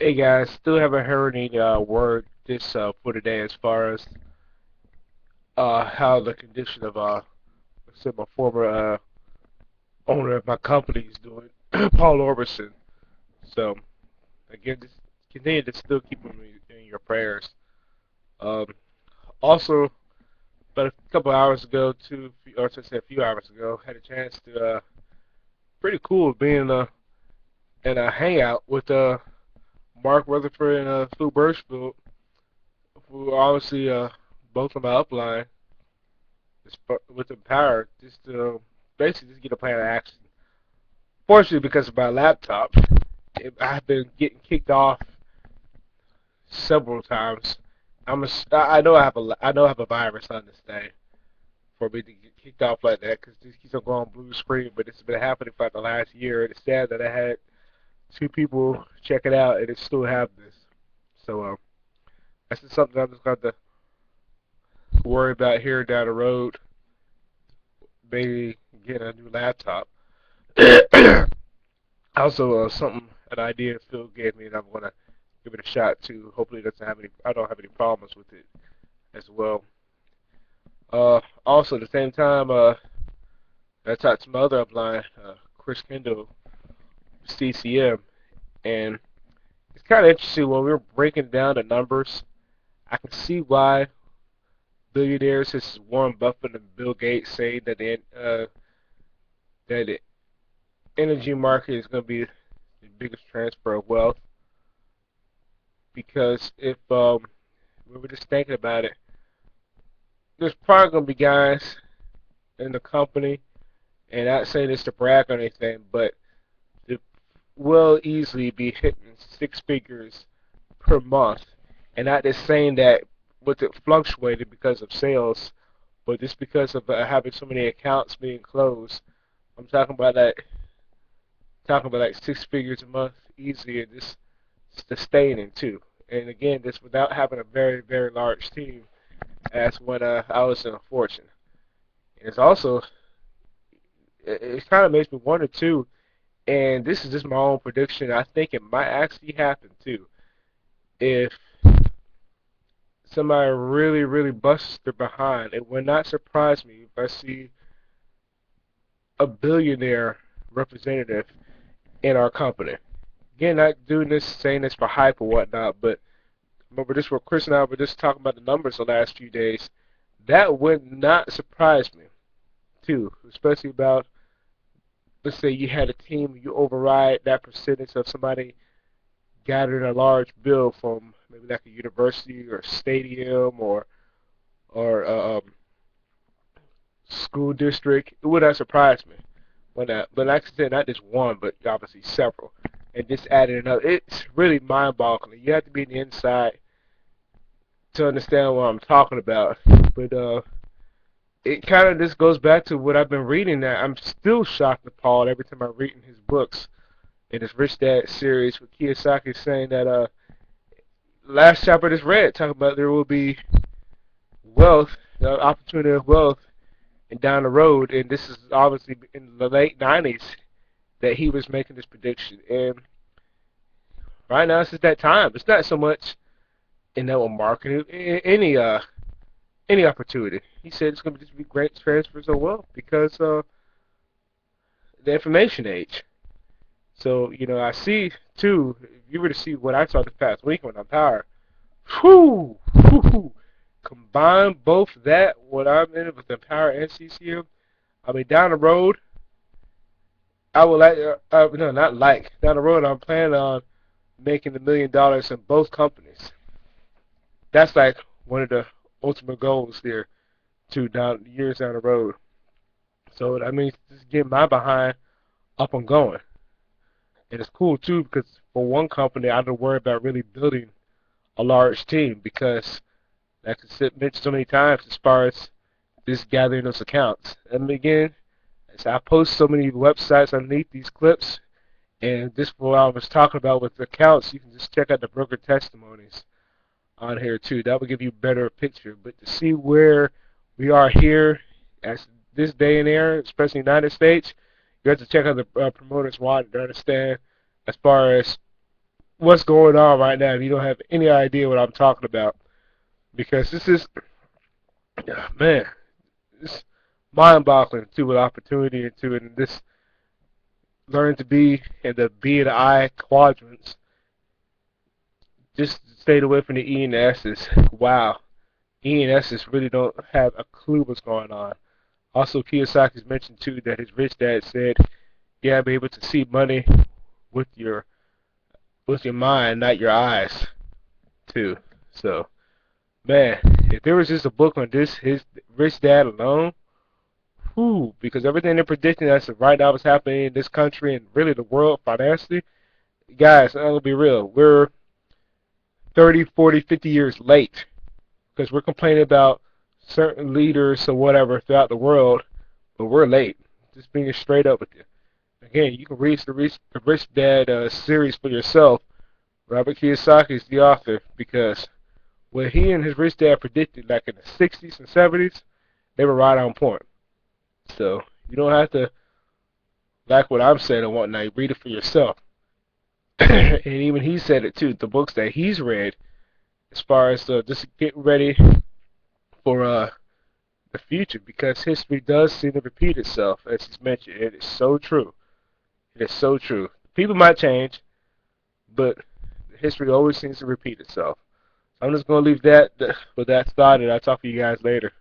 Hey guys, still haven't heard any word this for today as far as how the condition of let's say my former owner of my company is doing, Paul Orberson. So again, just continue to still keep him in your prayers. Um, Also, about a couple hours ago, or to say a few hours ago, had a chance to pretty cool being in a hangout with Mark Rutherford and Lou Birchfield, who are obviously both on my upline. With the power just to basically just get a plan of action. Fortunately, because of my laptop, I've been getting kicked off several times. I know I know I have a virus on this thing for me to get kicked off like that because this keeps on going blue screen. But it's been happening for like the last year. And it's sad that I had two people check it out and it still have this. So that's just something I'm just going to worry about here down the road. Maybe getting a new laptop. Also, an idea Phil gave me, and I'm gonna give it a shot too. Hopefully, it doesn't have any. I don't have any problems with it as well. Also, at the same time, I talked to my other upline, Chris Kendall, CCM, and it's kind of interesting when we were breaking down the numbers. I can see why billionaires such as Warren Buffett and Bill Gates say that the energy market is going to be the biggest transfer of wealth because if we were just thinking about it, there's probably gonna be guys in the company, and not saying this to brag or anything, but it will easily be hitting six figures per month, and not just saying that with it fluctuating because of sales, but just because of having so many accounts being closed. I'm talking about like six figures a month easy, and just sustaining too. And again, this without having a very large team, as when I was in a fortune. It's also it kind of makes me wonder too, and this is just my own prediction. I think it might actually happen too if somebody really busts their behind. It would not surprise me if I see a billionaire representative in our company. Again, not doing this, saying this for hype or whatnot, but remember this where Chris and I were just talking about the numbers the last few days. That would not surprise me too, especially about let's say you had a team, you override that percentage of somebody gathering a large bill from maybe like a university or stadium or school district. It would not surprise me when that. But like I said, not just one, but obviously several, and just adding another. It's really mind-boggling. You have to be in the inside to understand what I'm talking about. But it kind of just goes back to what I've been reading. That I'm still shocked and appalled every time I read in his books in his Rich Dad series with Kiyosaki saying that last chapter I just read talking about there will be wealth, opportunity of wealth, and down the road, and this is obviously in the late '90s that he was making this prediction, and right now it's just that time. It's not so much in that marketing, any opportunity. He said it's going to just be great transfers of wealth because the information age. So, I see, too, if you were to see what I saw this past week on Power, whew, whew, combine both that, what I'm in with the Power and CCM, I mean, down the road, I would like, no, not like, down the road, I'm planning on making $1 million in both companies. That's like one of the ultimate goals here, years down the road. So that means just getting my behind up and going. And it's cool, too, because for one company, I don't worry about really building a large team because, like I said, mentioned so many times, as far as just gathering those accounts. And again, as I post so many websites underneath these clips, and this is what I was talking about with the accounts, you can just check out the broker testimonies on here too. That will give you a better picture. But to see where we are here as this day and era, especially in the United States, you have to check out the promoters' wallet to understand as far as what's going on right now if you don't have any idea what I'm talking about. Because this is, man, it's mind-boggling to an opportunity into it, and this learn to be in the B and I quadrants. Just stayed away from the E and the S's. Wow. E and S's really don't have a clue what's going on. Also, Kiyosaki's mentioned too that his rich dad said, "Yeah, be able to see money with your mind, not your eyes, too." So, man, if there was just a book on this, his rich dad alone, whew, because everything they're predicting that's right now is happening in this country and really the world financially, guys, I'm gonna be real, we're 30, 40, 50 years late because we're complaining about certain leaders or whatever throughout the world, but we're late. Just being straight up with you. Again, you can read the Rich Dad series for yourself. Robert Kiyosaki is the author because what he and his rich dad predicted, like in the 60s and 70s, they were right on point. So you don't have to like what I'm saying and whatnot. You read it for yourself. And even he said it too. The books that he's read, as far as just getting ready for the future, because history does seem to repeat itself, as he's mentioned. It is so true. It is so true. People might change, but history always seems to repeat itself. I'm just going to leave that with that thought, and I'll talk to you guys later.